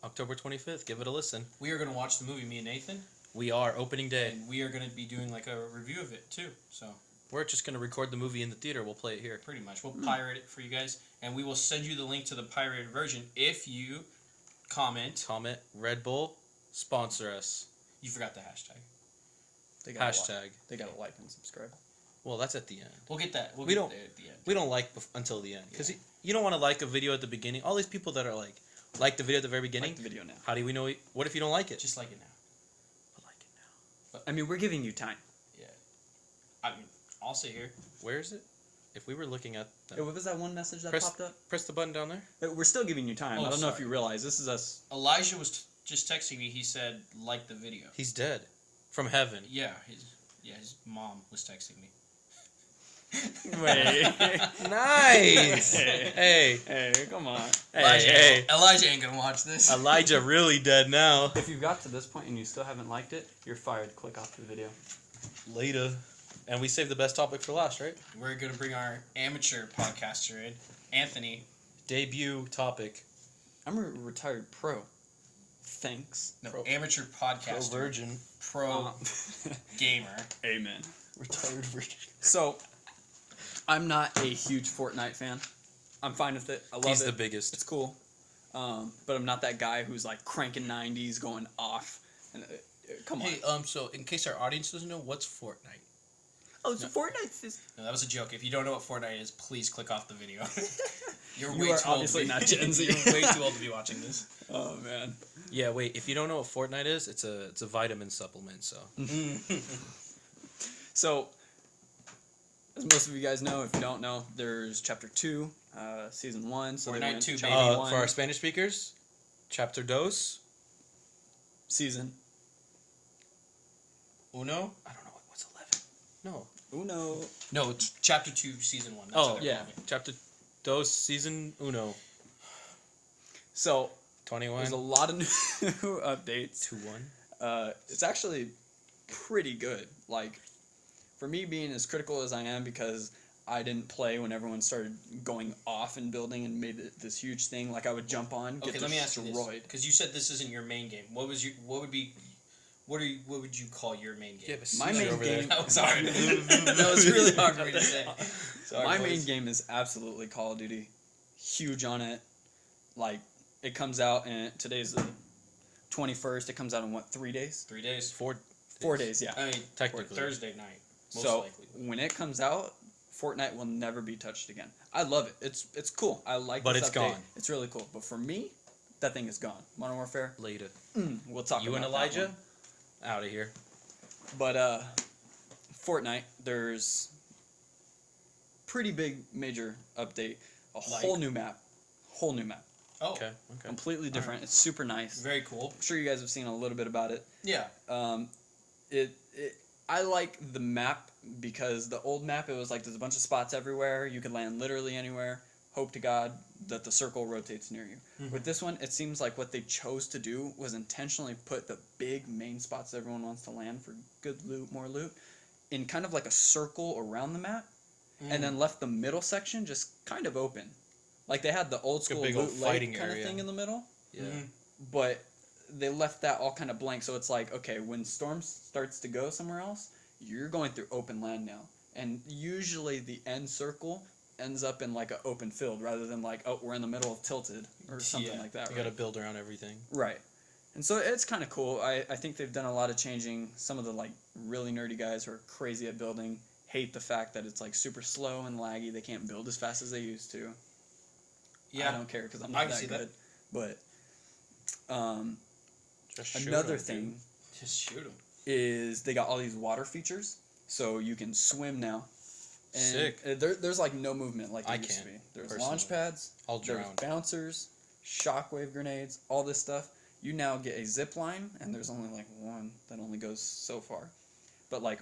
October 25th. Give it a listen. We are going to watch the movie, me and Nathan, We are opening day. and we are going to be doing like a review of it too. So, We're just going to record the movie in the theater. We'll play it here. pretty much. We'll pirate it for you guys, and we will send you the link to the pirated version if you comment. Comment Red Bull, sponsor us. You forgot the hashtag. They gotta Hashtag. Like, they gotta like and subscribe. Well, that's at the end. We'll get that. We'll We get don't- there at the end. We don't like until the end. Because you don't want to like a video at the beginning. All these people that are like the video at the very beginning. Like the video now. How do we know? What if you don't like it? Just like it now. I like it now. I mean, we're giving you time. I mean, I'll sit here. Where is it? If we were looking at Hey, what was that one message that Press- popped up? press the button down there. We're still giving you time. Oh, I don't know if sorry. you realize this is us. Elijah was just texting me. He said, like the video. He's dead. From heaven. Yeah, his mom was texting me. Wait. Nice. Hey. Hey. Hey, come on. Elijah ain't gonna watch this. Elijah really dead now. If you've got to this point and you still haven't liked it, you're fired. Click off the video. Later. And we saved the best topic for last, right? We're gonna bring our amateur podcaster in, Anthony. Debut topic. I'm a retired pro. Thanks. No, Pro- amateur podcaster. virgin. Pro gamer. Amen. Retired virgin. So, I'm not a huge Fortnite fan. I'm fine with it. I love He's it. the biggest. It's cool. But I'm not that guy who's like cranking 90s, going off. And come on. Hey, so in case our audience doesn't know, what's Fortnite? Oh, so Fortnite is. No, that was a joke. If you don't know what Fortnite is, please click off the video. You're You way are too old obviously to be, not Gen Z. You're way too old to be watching this. Oh man. Yeah, wait. If you don't know what Fortnite is, it's a vitamin supplement. So So, as most of you guys know, if you don't know, there's Chapter 2, Season 1. So they Fortnite went 2, Chapter baby. 1, for our Spanish speakers, chapter dos. Season. Uno? I don't know what's 11. No. Uno. No, it's Chapter 2, Season 1. That's Oh how they're yeah. calling it. Chapter dos, season uno. So, 21. there's a lot of new updates. 2-1. It's actually pretty good. Like, for me being as critical as I am because I didn't play when everyone started going off and building and made it this huge thing. Like, I would jump on, get Okay, let me ask you destroyed. this, because you said this isn't your main game. What would you call your main game? My main game. That was hard. That was really hard for me to say. Sorry, My boys. main game is absolutely Call of Duty. Huge on it. Like, It comes out, and today's the 21st. It comes out in what, 3 days? 3 days. 4 days, yeah. I mean, Technically. Thursday night. Most So likely. when it comes out, Fortnite will never be touched again. I love it. It's cool. I like. But this it's update. gone. It's really cool. But for me, that thing is gone. Modern Warfare. Later. We'll talk. You and about that Elijah? one. Out of here. But Fortnite, there's pretty big major update. A whole new map. Whole new map. Oh, Okay. Okay. Completely different. It's super nice. very cool. I'm sure you guys have seen a little bit about it. Yeah. I like the map because the old map, it was like there's a bunch of spots everywhere. You could land literally anywhere. Hope to God that the circle rotates near you. Mhm. With this one, it seems like what they chose to do was intentionally put the big main spots that everyone wants to land for good loot, more loot, in kind of like a circle around the map, and then left the middle section just kind of open. Like they had the old Like a school big old loot lake fighting kind of area. thing in the middle, Yeah. Mhm. but they left that all kind of blank. So it's like, okay, when Storm starts to go somewhere else, you're going through open land now. And usually the end circle ends up in like an open field rather than like, oh, we're in the middle of Tilted or something Yeah, like that. You right? got to build around everything. Right. And so it's kind of cool. I think they've done a lot of changing. Some of the like really nerdy guys who are crazy at building hate the fact that it's like super slow and laggy. They can't build as fast as they used to. Yeah. I don't care because I'm I not can that see that. good. But Just shoot another 'em, thing dude. Just shoot them. is they got all these water features, so you can swim now. And Sick. There's like no movement like there I used to can't, be. There's personally. launch pads, I'll there's drown. bouncers, shockwave grenades, all this stuff. You now get a zip line, and there's only like one that only goes so far. But like,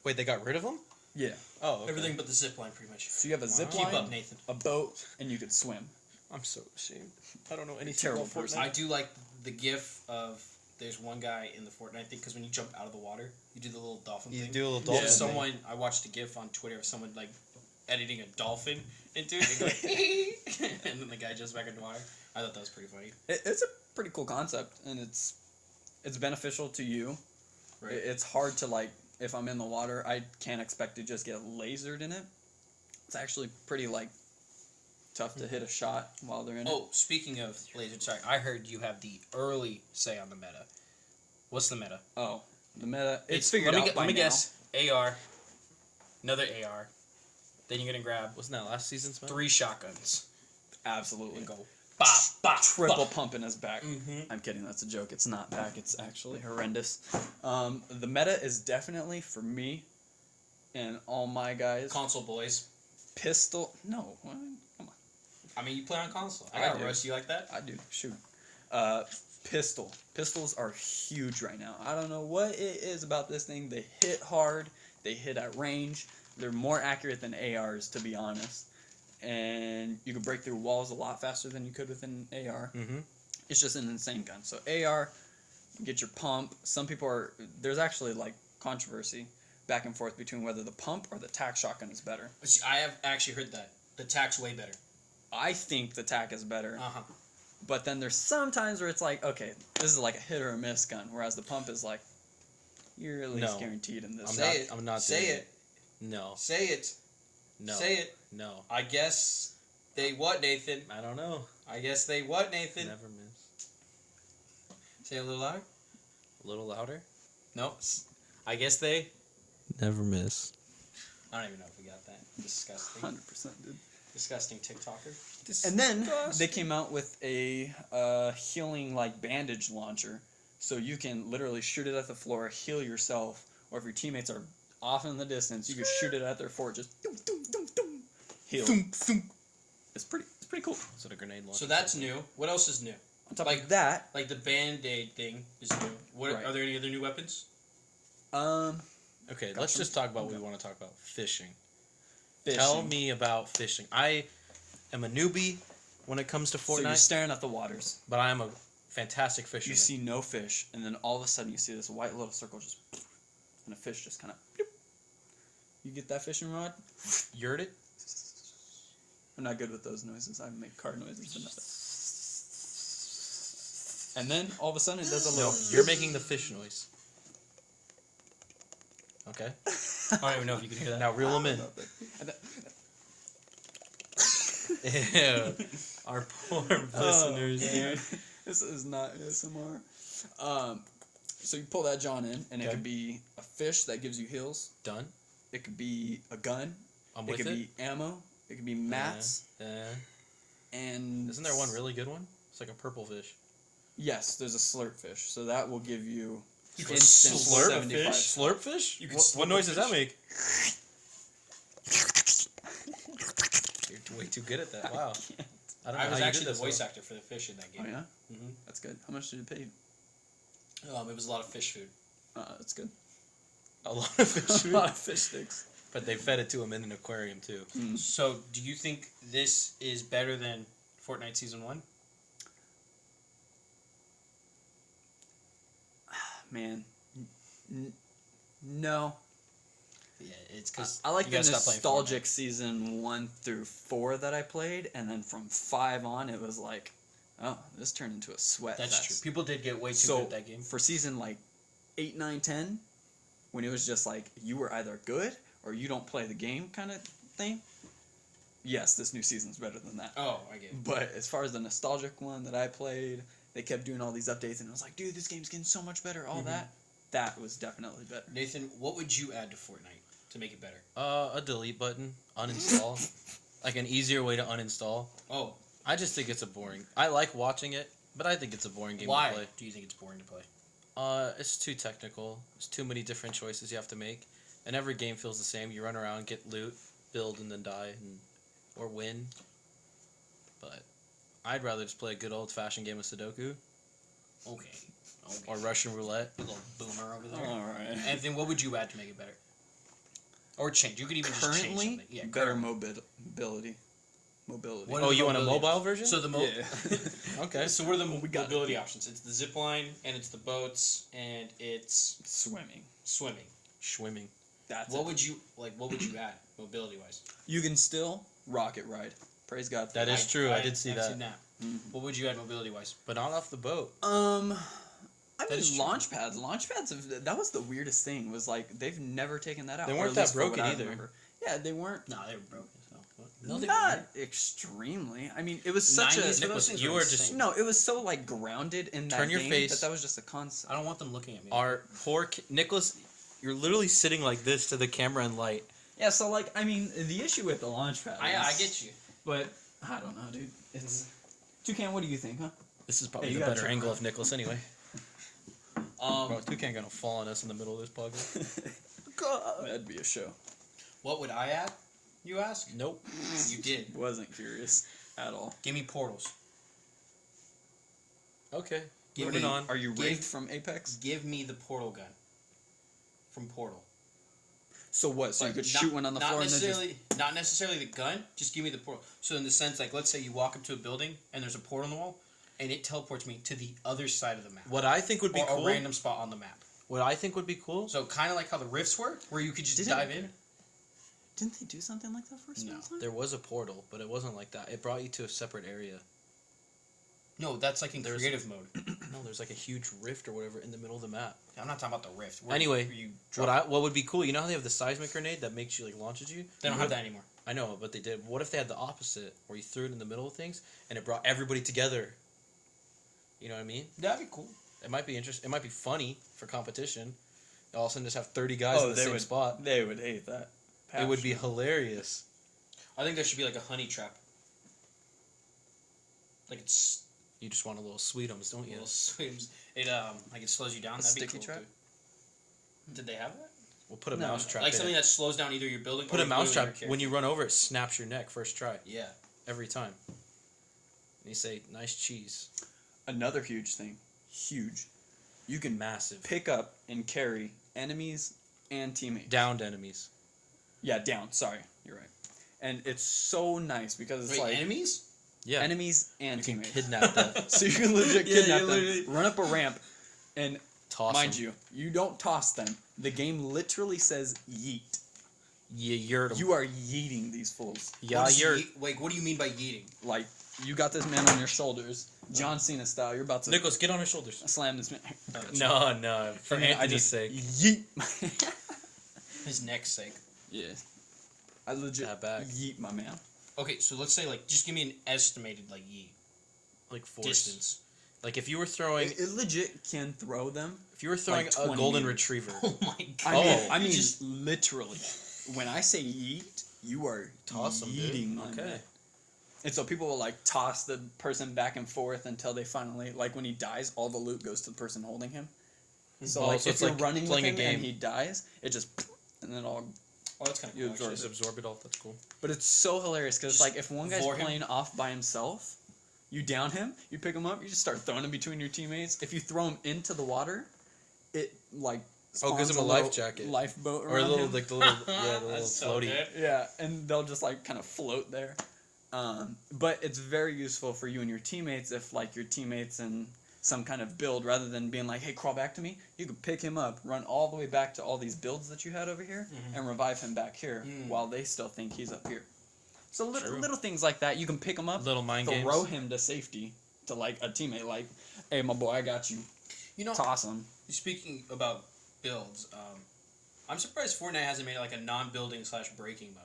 Wait, they got rid of them? yeah. Oh, okay. Everything but the zip line, pretty much. So you have a zip Keep line, up, Nathan. a boat, and you could swim. I'm so ashamed. I don't know anything Terrible about person. Fortnite. I do like the gif of there's one guy in the Fortnite thing because when you jump out of the water, you do the little dolphin You thing. do a little So dolphin thing. someone, I watched a gif on Twitter of someone like editing a dolphin into it, and, going, and then the guy jumps back in the water. I thought that was pretty funny. It's a pretty cool concept, and it's beneficial to you. Right. It's hard to like, if I'm in the water, I can't expect to just get lasered in it. It's actually pretty like tough to hit a shot while they're in it. Oh, speaking of laser, sorry, I heard you have the early say on the meta. What's the meta? Oh, the meta. It's figured let me, out by Let me now. guess. AR, another AR. Then you're gonna grab Wasn't that last season's map? 3 shotguns Absolutely. and go bop bop Triple bop. pump in his back. Mm-hmm. I'm kidding. That's a joke. It's not back. It's actually horrendous. The meta is definitely for me and all my guys. Console boys. Pistol. No. What? Come on. I mean, you play on console. I I got do. roast. You like that? I do. Shoot. Pistol. Pistols are huge right now. I don't know what it is about this thing. They hit hard. They hit at range. They're more accurate than ARs, to be honest. And you can break through walls a lot faster than you could with an AR. Mm-hmm. It's just an insane gun. So AR, you get your pump. Some people are... There's actually, like, controversy back and forth between whether the pump or the tac shotgun is better. I have actually heard that. The TAC's way better. I think the tac is better. Uh-huh. But then there's some times where it's like, okay, this is like a hit or a miss gun, whereas the pump is like, you're at least No. guaranteed in this. I'm Say not. it. I'm not Say doing it. No. Say it. No. Say it. No. I guess they what, Nathan? I don't know. I guess they what, Nathan? Never miss. Say it a little louder. A little louder. No. I guess they. Never miss. I don't even know if we got that. Disgusting. 100%, dude. Disgusting TikToker. And then they came out with a healing like bandage launcher, so you can literally shoot it at the floor, heal yourself, or if your teammates are off in the distance, you can shoot it at their fort, just doom, doom, doom, doom, heal. It's pretty cool. Is it a grenade launcher? So that's new. What else is new? On top Like- of that, Like the Band-Aid thing is new. What Right. are there any other new weapons? Okay, Got let's some- just talk about what okay. we want to talk about. Fishing. fishing. Tell me about fishing. I am a newbie when it comes to So you're Fortnite, staring at the waters. but I am a fantastic fisherman. You see no fish, and then all of a sudden you see this white little circle just, and a fish just kind of. You get that fishing rod? You're it? I'm not good with those noises. I make car noises, but not that. And then all of a sudden it does a No, little. you're making the fish noise. Okay. I don't even know if you can hear that. Now reel them in. And then- Ew. Our poor listeners, dude. This is not ASMR. So you pull that John in, and it Okay. could be a fish that gives you heals. Done. It could be a gun. I'm It with could it. be ammo. It could be mats. And Isn't there one really good one? It's like a purple fish. Yes, there's a slurp fish. So that will give you You can instant slurp a 75. fish? Slurp fish? You can What slurp a noise does that fish? make? You're way too good at that. Wow. I don't know I was how you actually did the this voice well. actor for the fish in that Oh game. yeah, Mhm. that's good. How much did it pay you? It was a lot of fish food. That's good. A lot of fish A food. lot of fish sticks. But they fed it to him in an aquarium too. So, do you think this is better than Fortnite Season 1? Man, no. Yeah, it's because I like the nostalgic season 1 through 4 that I played, and then from 5 on, it was like, oh, this turned into a sweat That's fest. true. People did get way too So good at that game. for season like 8, 9, 10, when it was just like you were either good or you don't play the game kind of thing. Yes, this new season's better than that. Oh, I get it. But as far as the nostalgic one that I played, they kept doing all these updates, and I was like, dude, this game's getting so much better. All that was definitely better. Nathan, what would you add to Fortnite to make it better? A delete button, uninstall, like an easier way to uninstall. Oh, I just think it's a boring. I like watching it, but I think it's a boring game why to play. do you think it's boring to play? It's too technical. There's too many different choices you have to make, and every game feels the same. You run around, get loot, build, and then die, or win. But I'd rather just play a good old-fashioned game of Sudoku Okay. or Russian roulette. Big old boomer over there. All right. Anthony, what would you add to make it better? Or change? You could even just change Currently, something. Yeah, better currently. mobility. Mobility. What Oh, are the you want a mobility mobile version? So the Yeah. Okay. So what are the got mobility options? It's the zip line, and it's the boats, and it's Swimming. swimming. Swimming. That's What it. would you What would you add mobility wise? You can still rocket ride. Praise God for That is true. I did see I've that. seen that. Mhm. What would you add mobility wise? But not off the boat. I That mean, is true. launchpads. That was the weirdest thing. Was like they've never taken that out. They or weren't at that least for what broken I either. remember. Yeah, they weren't. No, they were broken. No, they not weren't. extremely. I mean, it was such 90s, a. Nicholas, things you were were insane. just- No, it was so like grounded in that Turn your game face. that was just a concept. I don't want them looking at me. Our poor Nicholas, you're literally sitting like this to the camera and light. Yeah, so like I mean, the issue with the launchpad. I is- get you. But I don't know, dude. It's Toucan. What do you think, huh? This is probably Hey, you the gotta better try- angle of Nicholas anyway. Bro, Toucan gonna fall on us in the middle of this podcast. That'd be a show. What would I add? You ask. Nope. You did. Wasn't curious at all. Give me portals. Okay. Give Moving me- on. Are you Give- rigged from Apex? Give me the portal gun. From Portal. So what? So you Like, could not- shoot one on the not floor and then just. necessarily, not necessarily the gun. Just give me the portal. So in the sense, like, let's say you walk up to a building and there's a portal on the wall, and it teleports me to the other side of the map. What I think would be or cool. a random spot on the map. What I think would be cool. So kind of like how the rifts were, where you could just Didn't- dive in. Didn't they do something like that for a small No. time? There was a portal, but it wasn't like that. It brought you to a separate area. No, that's like in There's- creative mode. No, there's like a huge rift or whatever in the middle of the map. I'm not talking about the rift. Where Anyway, where you drop, What would be cool? You know how they have the seismic grenade that makes you like launches you? they don't have that anymore. I know, but they did. What if they had the opposite, where you threw it in the middle of things and it brought everybody together? You know what I mean? That'd be cool. It might be interesting. It might be funny for competition. All of a sudden, just have 30 guys in the same spot. They would hate that. It would be hilarious. I think there should be like a honey trap. Like it's You just want a little sweetums, don't you? little swims. It like it slows you down. A That'd be sticky cool. trap? Too. Did they have that? We'll put a No, mouse trap Like in something it. that slows down either your building. Put or a mouse literally trap. your When you run over, it snaps your neck first try. character. Yeah. Every time. And you say, nice cheese. Another huge thing. Huge. You can Massive. pick up and carry enemies and teammates. Downed enemies. Yeah, down. Sorry, you're right. And it's so nice because it's Wait, like enemies? Yeah. enemies and You can teammates. kidnap them. So you can legit Yeah, kidnap you them, literally- run up a ramp, and Toss mind them. you don't toss them. The game literally says yeet. Yeah, you're You are yeeting these fools. Yeah, What's you're. Wait, what do you mean by yeeting? Like, you got this man on your shoulders, John Cena style. You're about to Nicholas, get on his shoulders. slam this man. No. For And then Anthony's sake. yeet. His neck's sake. Yeah. I legit That back. yeet my man. Okay, so let's say like just give me an estimated like yeet Like force. distance. Like if you were throwing, It legit can throw them. if you were throwing like a 20 golden meters. retriever. Oh my god! I mean, You just literally. When I say yeet, you are Toss 'em, dude. yeeting on Okay. that. And so people will like toss the person back and forth until they finally, like when he dies, all the loot goes to the person holding him. So Oh, like so if it's you're like running with playing a him game. and he dies, it just and then all. oh, that's kind of You cool. absorb actually. Just absorb it all. That's cool. But it's so hilarious because Just like if one guy's vor him. playing off by himself, you down him, you pick him up, you just start throwing him between your teammates. If you throw him into the water, it like Oh, gives spawns him a life little jacket. lifeboat Or a around little him. like the little yeah the little That's so floaty. good. Yeah, and they'll just like kind of float there. But it's very useful for you and your teammates if like your teammates in some kind of build, rather than being like, hey, crawl back to me, you could pick him up, run all the way back to all these builds that you had over here, and revive him back here while they still think he's up here. So True. little things like that, you can pick him up, Little mind throw games. him to safety to like a teammate, like, hey, my boy, I got you. You know, Toss him. speaking about builds, I'm surprised Fortnite hasn't made like a non-building / breaking mode.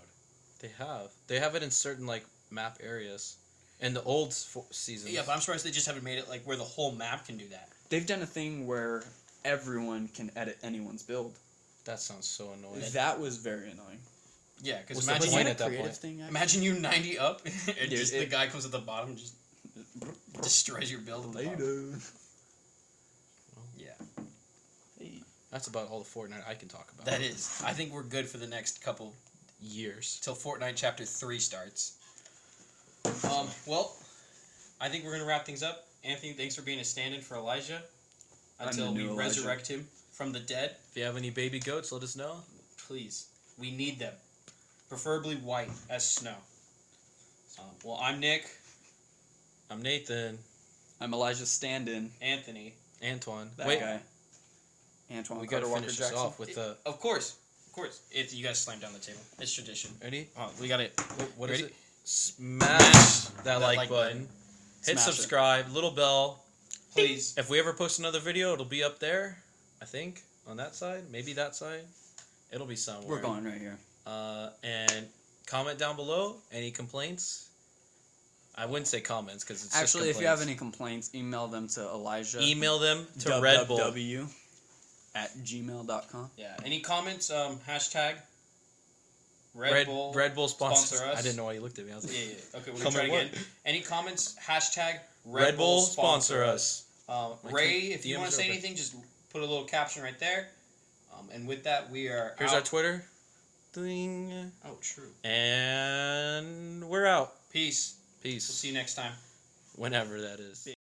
They have. They have it in certain like map areas. In the old seasons. Yeah, but I'm surprised they just haven't made it like where the whole map can do that. They've done a thing where everyone can edit anyone's build. That sounds so annoying. That was very annoying. Yeah, because What's the imagine point you, at that creative point? thing? actually? imagine you 90 up and Dude, just the it- guy comes at the bottom and just destroys your build. At the bottom. Later. Yeah, Hey. That's about all the Fortnite I can talk about. that is. I think we're good for the next couple years. till Fortnite Chapter 3 starts. Well, I think we're gonna wrap things up. Anthony, thanks for being a stand-in for Eiljah I'm until the we new Eiljah. resurrect him from the dead. If you have any baby goats, let us know. Please, we need them, preferably white as snow. Well, I'm Nick. I'm Nathan. I'm Elijah's stand-in. Anthony. Antoine. That Wait, guy. Antoine we gotta Carter Walker finish this Jackson. off with the. Of course. If you guys slam down the table, it's tradition. Ready? We got it. What is Ready? it? Smash that like like button. Hit Smash it. subscribe. Little bell. Please. If we ever post another video, it'll be up there. I think on that side, maybe that side. It'll be somewhere. We're going right here. And comment down below any complaints. I wouldn't say comments because it's Actually, just if you have complaints. any complaints, email them to Eiljah. email them to Red Bull. www@gmail.com. Yeah. Any comments? Hashtag Red Bull. Bull sponsor sponsor us. I didn't know why you looked at me. I was like, Yeah. Okay, we're gonna Comment try it what? again. Any comments? Hashtag Red Bull sponsor us. Ray, My if you DMs want to are say open. anything, just put a little caption right there. And with that, we are Here's out. our Twitter. Ding. Oh, true. And we're out. Peace. Peace. We'll see you next time. Whenever that is.